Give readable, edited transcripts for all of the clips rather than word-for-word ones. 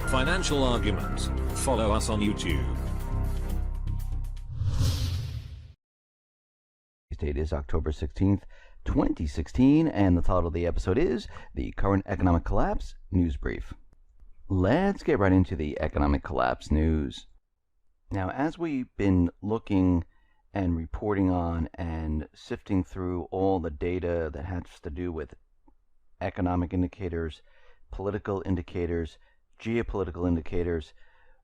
Financial Argument. Follow us on YouTube. Today's date is October 16th, 2016, and the title of the episode is The Current Economic Collapse News Brief. Let's get right into the economic collapse news. Now, as we've been looking and reporting on and sifting through all the data that has to do with economic indicators, political indicators, geopolitical indicators,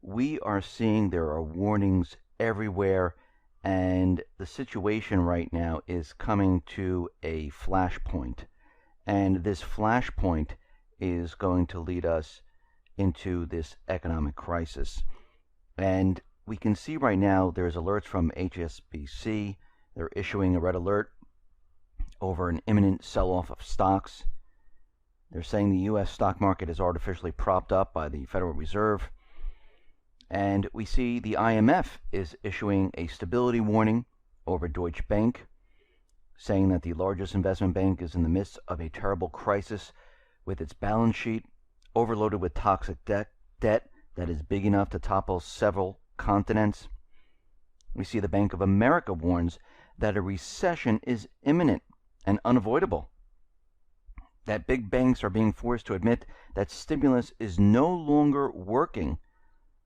we are seeing there are warnings everywhere, and the situation right now is coming to a flashpoint. And this flashpoint is going to lead us into this economic crisis. And we can see right now there's alerts from HSBC. They're issuing a red alert over an imminent sell-off of stocks. They're saying the U.S. stock market is artificially propped up by the Federal Reserve. And we see the IMF is issuing a stability warning over Deutsche Bank, saying that the largest investment bank is in the midst of a terrible crisis with its balance sheet overloaded with toxic debt that is big enough to topple several continents. We see the Bank of America warns that a recession is imminent and unavoidable, that big banks are being forced to admit that stimulus is no longer working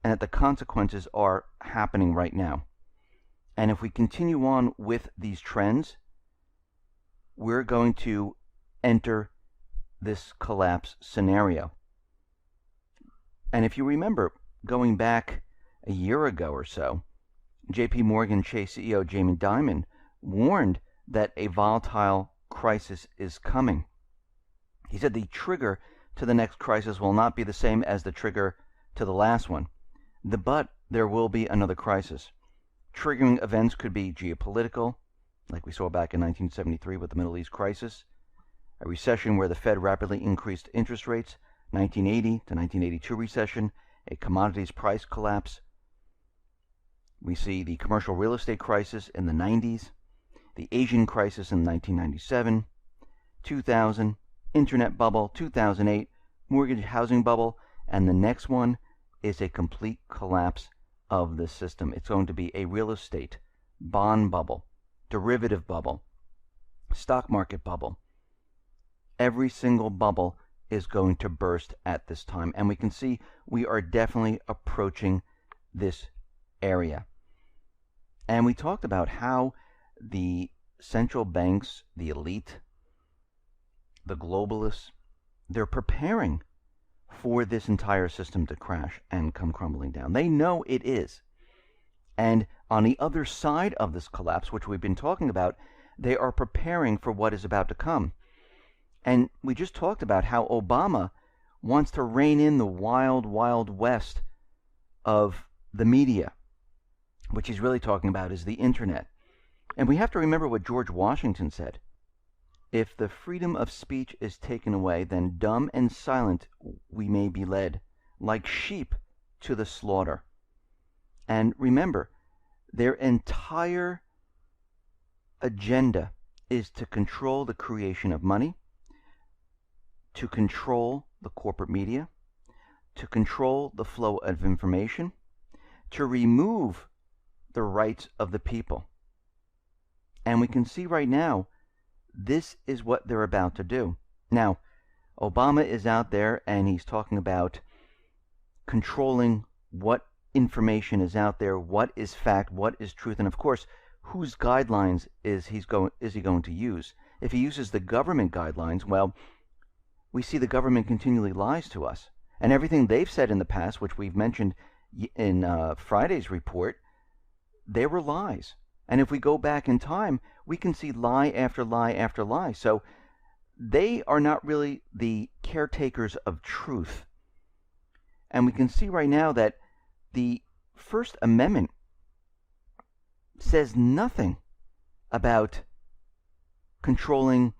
and that the consequences are happening right now. And if we continue on with these trends, we're going to enter this collapse scenario. And if you remember, going back a year ago or so, JP Morgan Chase CEO Jamie Dimon warned that a volatile crisis is coming. He said the trigger to the next crisis will not be the same as the trigger to the last one, but there will be another crisis. Triggering events could be geopolitical, like we saw back in 1973 with the Middle East crisis, a recession where the Fed rapidly increased interest rates, 1980 to 1982 recession, a commodities price collapse. We see the commercial real estate crisis in the 90s, the Asian crisis in 1997, 2000, Internet bubble, 2008, mortgage housing bubble, and the next one is a complete collapse of the system. It's going to be a real estate, bond bubble, derivative bubble, stock market bubble. Every single bubble is going to burst at this time, and we can see we are definitely approaching this area. And we talked about how the central banks, the elite, the globalists, they're preparing for this entire system to crash and come crumbling down. They know it is. And on the other side of this collapse, which we've been talking about, they are preparing for what is about to come. And we just talked about how Obama wants to rein in the wild, wild west of the media, which he's really talking about is the internet. And we have to remember what George Washington said. If the freedom of speech is taken away, then dumb and silent we may be led, like sheep to the slaughter. And remember, their entire agenda is to control the creation of money, to control the corporate media, to control the flow of information, to remove the rights of the people. And we can see right now, this is what they're about to do. Now, Obama is out there and he's talking about controlling what information is out there, what is fact, what is truth, and of course, whose guidelines is he going to use? If he uses the government guidelines, well, we see the government continually lies to us. And everything they've said in the past, which we've mentioned in Friday's report, they were lies. And if we go back in time, we can see lie after lie after lie. So they are not really the caretakers of truth. And we can see right now that the First Amendment says nothing about controlling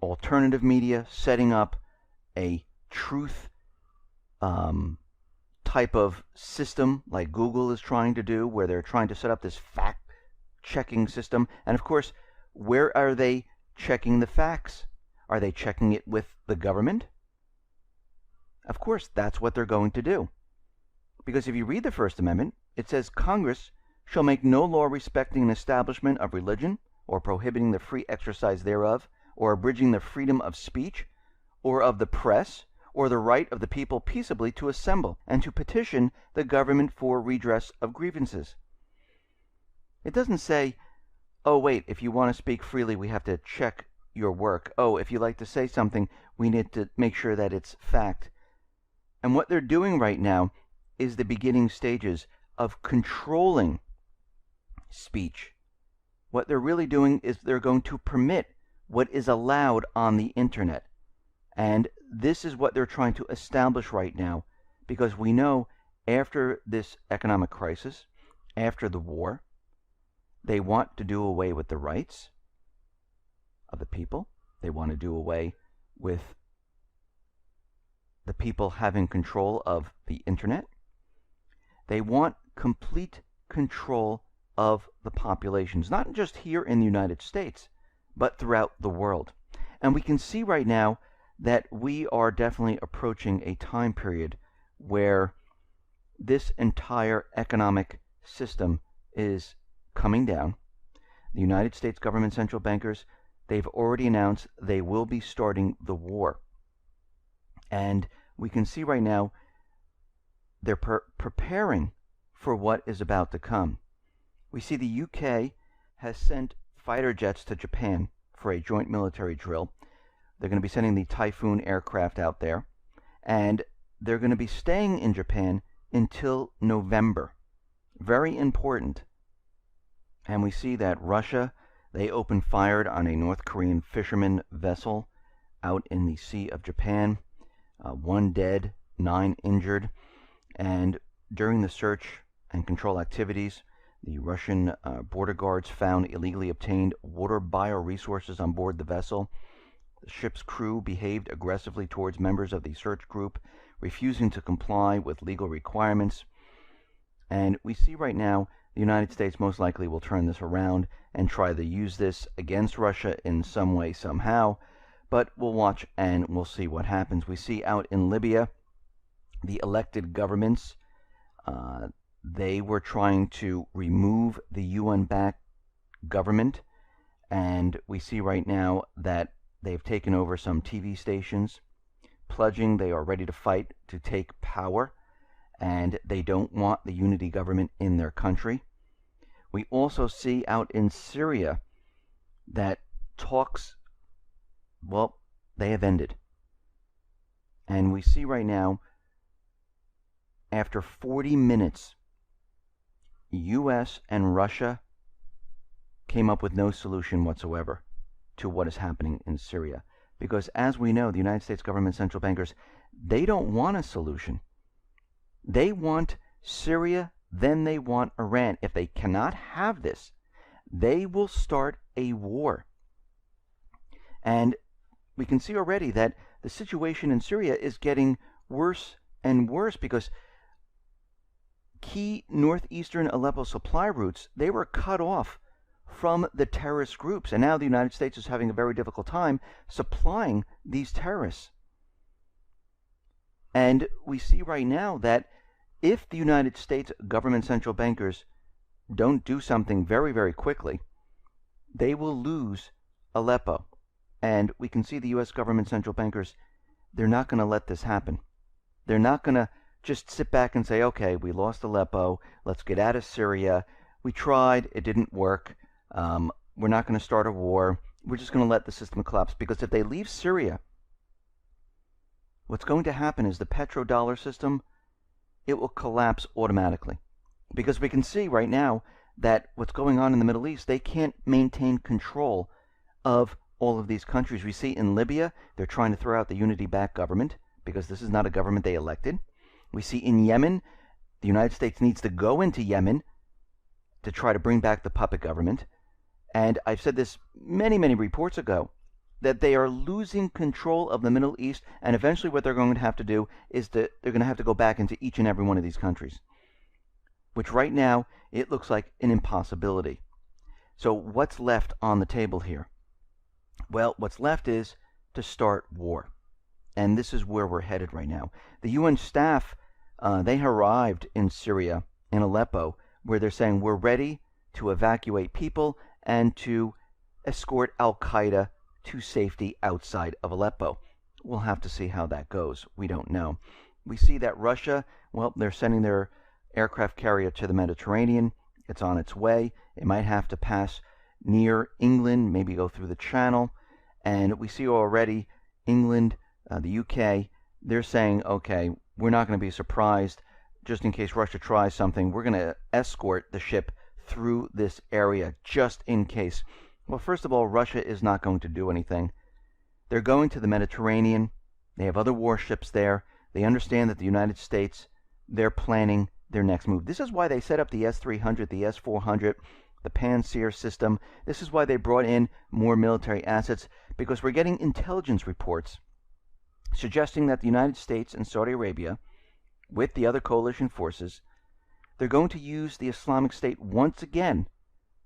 alternative media, setting up a truth type of system like Google is trying to do, where they're trying to set up this checking system. And of course, where are they checking the facts? Are they checking it with the government? Of course, that's what they're going to do. Because if you read the First Amendment, it says Congress shall make no law respecting an establishment of religion, or prohibiting the free exercise thereof, or abridging the freedom of speech, or of the press, or the right of the people peaceably to assemble, and to petition the government for redress of grievances. It doesn't say, oh wait, if you want to speak freely, we have to check your work. Oh, if you like to say something, we need to make sure that it's fact. And what they're doing right now is the beginning stages of controlling speech. What they're really doing is they're going to permit what is allowed on the internet. And this is what they're trying to establish right now, because we know after this economic crisis, after the war, they want to do away with the rights of the people. They want to do away with the people having control of the internet. They want complete control of the populations, not just here in the United States, but throughout the world. And we can see right now that we are definitely approaching a time period where this entire economic system is coming down. The United States government central bankers, they've already announced they will be starting the war. And we can see right now they're preparing for what is about to come. We see the UK has sent fighter jets to Japan for a joint military drill. They're going to be sending the Typhoon aircraft out there, and they're going to be staying in Japan until November. Very important. And we see that Russia, they opened fire on a North Korean fisherman vessel out in the Sea of Japan. 1 dead, 9 injured. And during the search and control activities, the Russian border guards found illegally obtained water bioresources on board the vessel. The ship's crew behaved aggressively towards members of the search group, refusing to comply with legal requirements. And we see right now the United States most likely will turn this around and try to use this against Russia in some way, somehow. But we'll watch and we'll see what happens. We see out in Libya, the elected governments, they were trying to remove the UN-backed government. And we see right now that they've taken over some TV stations, pledging they are ready to fight to take power, and they don't want the unity government in their country. We also see out in Syria that talks, well, they have ended. And we see right now, after 40 minutes, U.S. and Russia came up with no solution whatsoever to what is happening in Syria. Because as we know, the United States government central bankers, they don't want a solution. They want Syria, then they want Iran. If they cannot have this, they will start a war. And we can see already that the situation in Syria is getting worse and worse, because key northeastern Aleppo supply routes, they were cut off from the terrorist groups. And now the United States is having a very difficult time supplying these terrorists. And we see right now that if the United States government central bankers don't do something very, very quickly, they will lose Aleppo. And we can see the U.S. government central bankers, they're not going to let this happen. They're not going to just sit back and say, okay, we lost Aleppo, let's get out of Syria. We tried, it didn't work. We're not going to start a war. We're just going to let the system collapse. Because if they leave Syria, what's going to happen is the petrodollar system, it will collapse automatically. Because we can see right now that what's going on in the Middle East, they can't maintain control of all of these countries. We see in Libya, they're trying to throw out the unity-backed government because this is not a government they elected. We see in Yemen, the United States needs to go into Yemen to try to bring back the puppet government. And I've said this many, many reports ago, that they are losing control of the Middle East, and eventually what they're going to have to do is they're going to have to go back into each and every one of these countries, which right now, it looks like an impossibility. So what's left on the table here? Well, what's left is to start war. And this is where we're headed right now. The UN staff, they arrived in Syria, in Aleppo, where they're saying we're ready to evacuate people and to escort al-Qaeda to safety outside of Aleppo. We'll have to see how that goes. We don't know. We see that Russia, well, they're sending their aircraft carrier to the Mediterranean. It's on its way. It might have to pass near England, maybe go through the Channel. And we see already England, the UK, they're saying, okay, we're not going to be surprised. Just in case Russia tries something, we're going to escort the ship through this area just in case. Well, first of all, Russia is not going to do anything. They're going to the Mediterranean. They have other warships there. They understand that the United States, they're planning their next move. This is why they set up the S-300, the S-400, the Pantsir system. This is why they brought in more military assets, because we're getting intelligence reports suggesting that the United States and Saudi Arabia, with the other coalition forces, they're going to use the Islamic State once again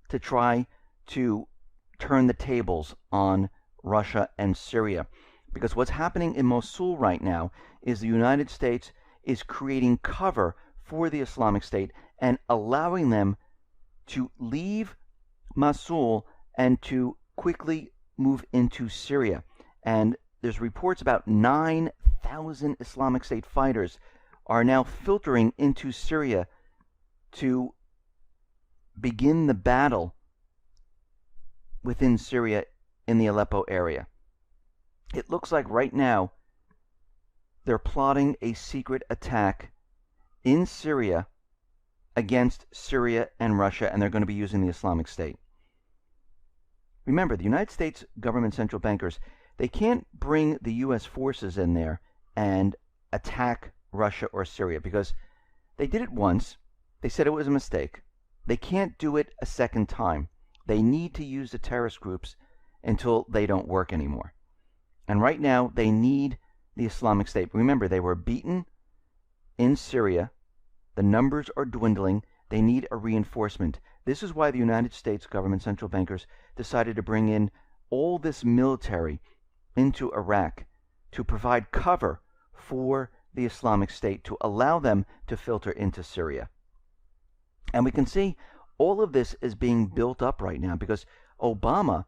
to try to turn the tables on Russia and Syria. Because what's happening in Mosul right now is the United States is creating cover for the Islamic State and allowing them to leave Mosul and to quickly move into Syria. And there's reports about 9,000 Islamic State fighters are now filtering into Syria to begin the battle within Syria in the Aleppo area. It looks like right now they're plotting a secret attack in Syria against Syria and Russia, and they're going to be using the Islamic State. Remember, the United States government central bankers, they can't bring the U.S. forces in there and attack Russia or Syria because they did it once. They said it was a mistake. They can't do it a second time. They need to use the terrorist groups until they don't work anymore. And right now, they need the Islamic State. Remember, they were beaten in Syria. The numbers are dwindling. They need a reinforcement. This is why the United States government central bankers decided to bring in all this military into Iraq to provide cover for the Islamic State, to allow them to filter into Syria. And we can see all of this is being built up right now because Obama,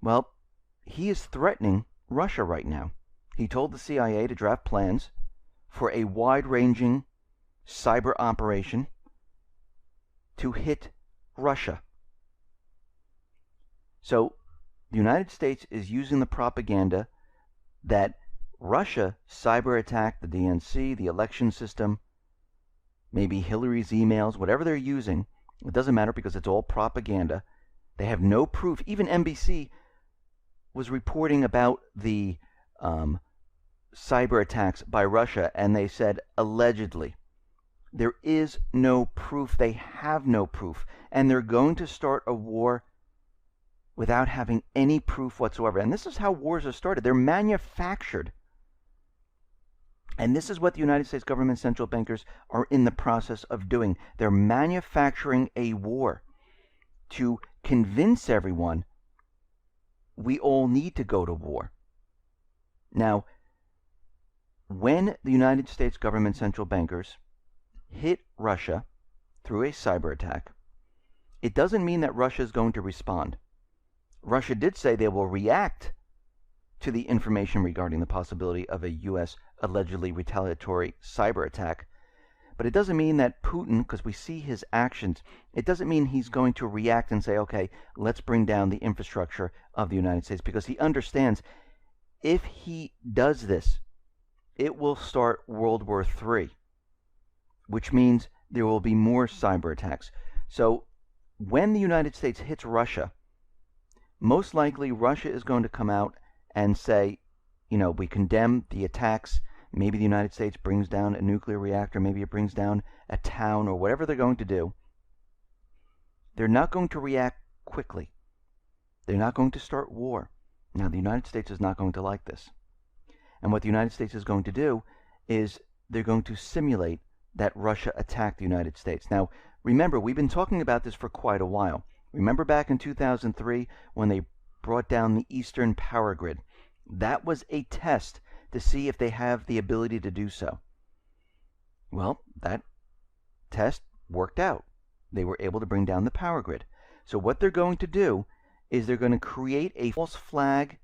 well, he is threatening Russia right now. He told the CIA to draft plans for a wide-ranging cyber operation to hit Russia. So the United States is using the propaganda that Russia cyber attacked the DNC, the election system, maybe Hillary's emails, whatever they're using. It doesn't matter because it's all propaganda. They have no proof. Even NBC was reporting about the cyber attacks by Russia, and they said allegedly. There is no proof. They have no proof. And they're going to start a war without having any proof whatsoever. And this is how wars are started. They're manufactured. And this is what the United States government central bankers are in the process of doing. They're manufacturing a war to convince everyone we all need to go to war. Now, when the United States government central bankers hit Russia through a cyber attack, it doesn't mean that Russia is going to respond. Russia did say they will react to the information regarding the possibility of a U.S. allegedly retaliatory cyber attack. But it doesn't mean that Putin, because we see his actions, it doesn't mean he's going to react and say, okay, let's bring down the infrastructure of the United States, because he understands if he does this, it will start World War III, which means there will be more cyber attacks. So when the United States hits Russia, most likely Russia is going to come out and say, you know, we condemn the attacks. Maybe the United States brings down a nuclear reactor. Maybe it brings down a town or whatever they're going to do. They're not going to react quickly. They're not going to start war. Now, the United States is not going to like this. And what the United States is going to do is they're going to simulate that Russia attacked the United States. Now, remember, we've been talking about this for quite a while. Remember back in 2003 when they brought down the Eastern power grid? That was a test to see if they have the ability to do so. Well, that test worked out. They were able to bring down the power grid. So what they're going to do is they're going to create a false flag,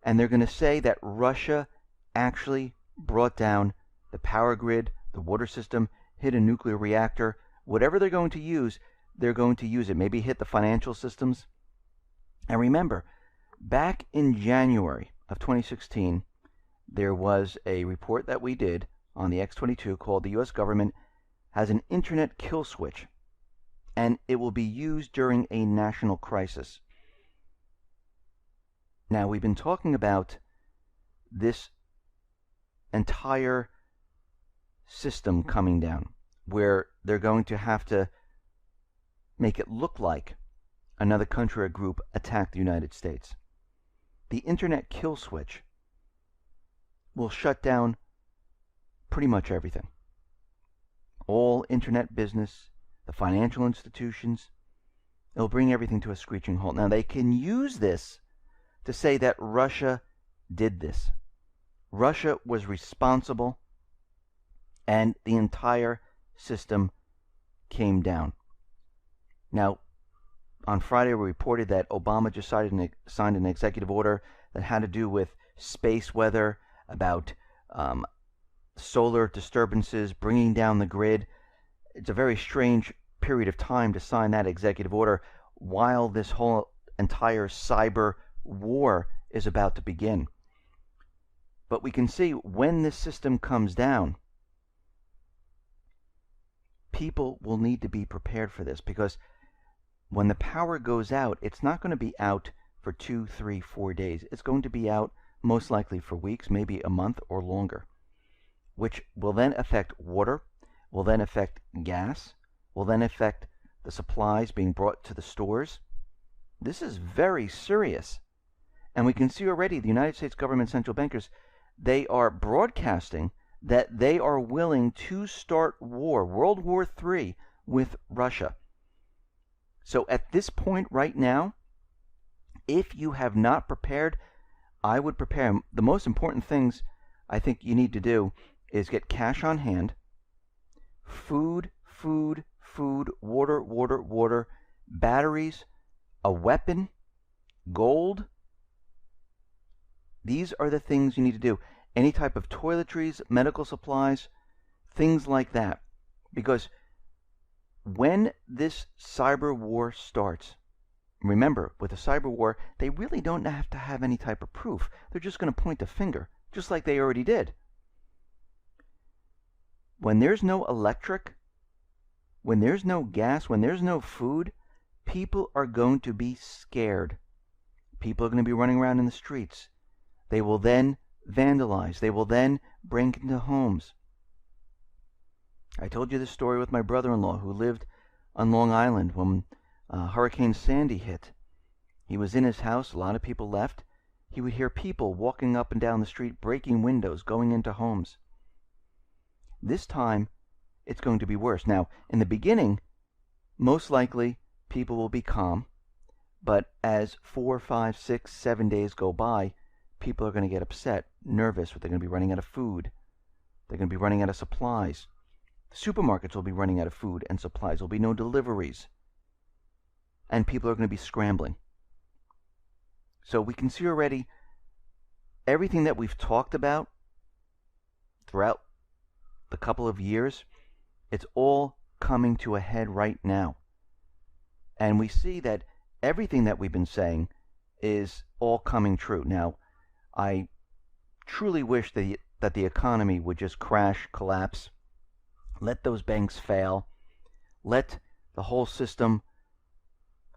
and they're going to say that Russia actually brought down the power grid, the water system, hit a nuclear reactor. Whatever they're going to use, they're going to use it. Maybe hit the financial systems. And remember, back in January of 2016, there was a report that we did on the X-22 called "The U.S. Government Has an Internet Kill Switch, and it will be used during a national crisis." Now, we've been talking about this entire system coming down, where they're going to have to make it look like another country or group attacked the United States. The Internet Kill Switch will shut down pretty much everything. All internet business, the financial institutions, it'll bring everything to a screeching halt. Now, they can use this to say that Russia did this. Russia was responsible, and the entire system came down. Now, on Friday, we reported that Obama just signed an executive order that had to do with space weather, about solar disturbances, bringing down the grid. It's a very strange period of time to sign that executive order while this whole entire cyber war is about to begin. But we can see when this system comes down, people will need to be prepared for this, because when the power goes out, it's not going to be out for 2, 3, 4 days. It's going to be out most likely for weeks, maybe a month or longer, which will then affect water, will then affect gas, will then affect the supplies being brought to the stores. This is very serious. And we can see already the United States government central bankers, they are broadcasting that they are willing to start war, World War III, with Russia. So at this point right now, if you have not prepared, I would prepare. The most important things I think you need to do is get cash on hand, food, water, batteries, a weapon, gold. These are the things you need to do. Any type of toiletries, medical supplies, things like that. Because when this cyber war starts, remember, with a cyber war, they really don't have to have any type of proof. They're just going to point a finger, just like they already did. When there's no electric, when there's no gas, when there's no food, people are going to be scared. People are going to be running around in the streets. They will then vandalize. They will then break into homes. I told you this story with my brother-in-law who lived on Long Island when Hurricane Sandy hit. He was in his house. A lot of people left. He would hear people walking up and down the street, breaking windows, going into homes. This time, it's going to be worse. Now, in the beginning, most likely, people will be calm. But as 4, 5, 6, 7 days go by, people are going to get upset, nervous. They're going to be running out of food. They're going to be running out of supplies. Supermarkets will be running out of food and supplies. There'll be no deliveries. And people are going to be scrambling. So we can see already everything that we've talked about throughout the couple of years, it's all coming to a head right now. And we see that everything that we've been saying is all coming true. Now, I truly wish that the economy would just crash, collapse, let those banks fail, let the whole system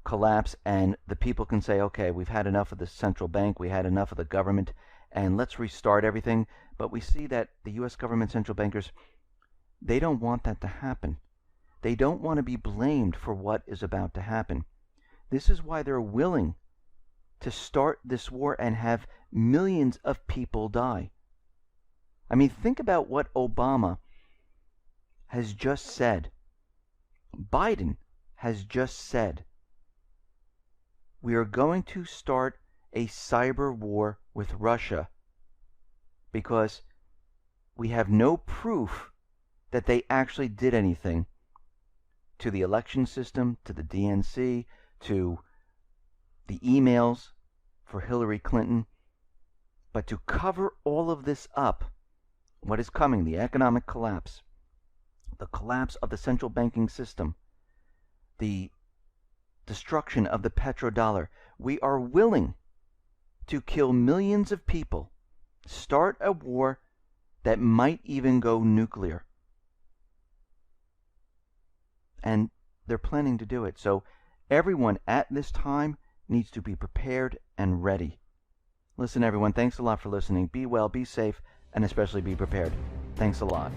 collapse, and the people can say, okay, we've had enough of the central bank, we had enough of the government, and let's restart everything. But we see that the U.S. government central bankers, they don't want that to happen. They don't want to be blamed for what is about to happen. This is why they're willing to start this war and have millions of people die. I mean, think about what Obama has just said. Biden has just said we are going to start a cyber war with Russia because we have no proof that they actually did anything to the election system, to the DNC, to the emails for Hillary Clinton. But to cover all of this up, what is coming, the economic collapse, the collapse of the central banking system, the destruction of the petrodollar, we are willing to kill millions of people, start a war that might even go nuclear. And they're planning to do it. So everyone at this time needs to be prepared and ready. Listen, everyone, thanks a lot for listening. Be well, be safe, and especially be prepared. Thanks a lot.